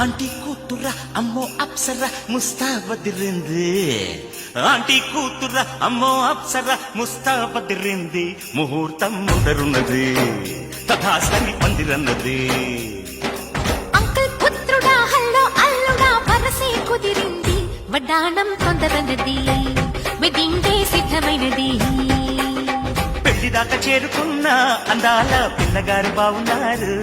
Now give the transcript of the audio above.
aunty కూతుర అమ్మో Apsara ముస్తాబదిరింది aunty కూతుర అమ్మో అప్సర ముస్తాబదిరింది ముహూర్తం ముందరున్నది తథాస్తని పందిరన్నది అంకుల్ పుత్రుడా హల్లో అల్లుడా వరసే కుదిరింది వడ్డాణం తొందరన్నది వెడ్డింగ్ డే సిద్ధమైనది పెళ్లి దాకా చేరుకున్న అందాల పిల్లగారు బావున్నారు